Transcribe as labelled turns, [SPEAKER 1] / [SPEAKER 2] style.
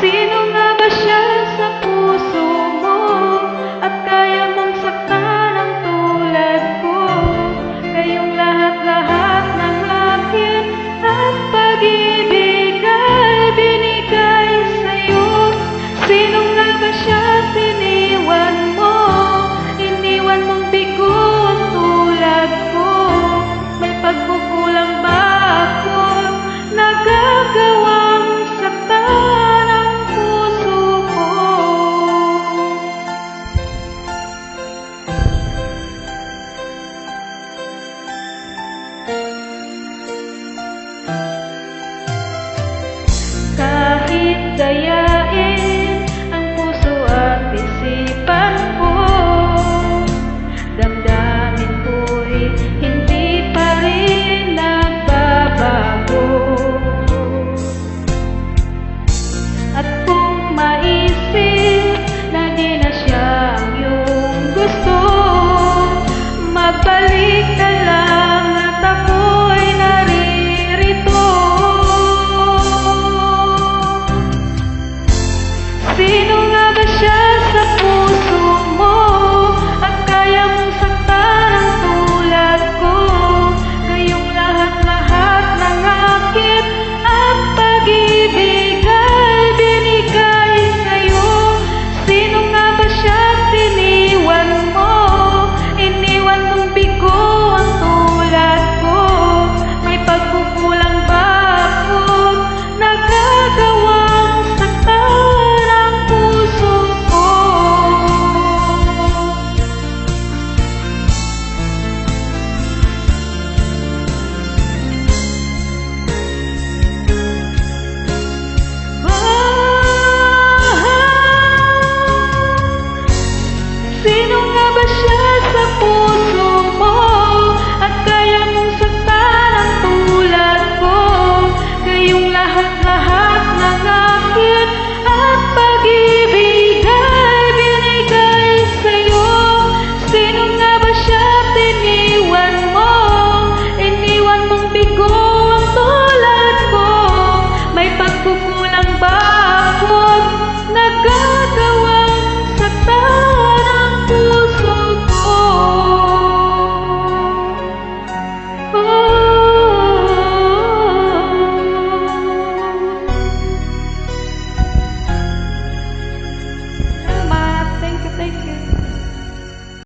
[SPEAKER 1] Sino nga ba siya sa puso mo? At kaya mong saktan ang tulad ko? Kayong lahat-lahat ng akin at pag-ibig ay binigay sa'yo. Sino nga ba siya at iniwan mo? Iniwan mong bigo ang tulad ko. May pagkukulang ba ako? Nagagawang saktan ang puso ko. Kahit dayain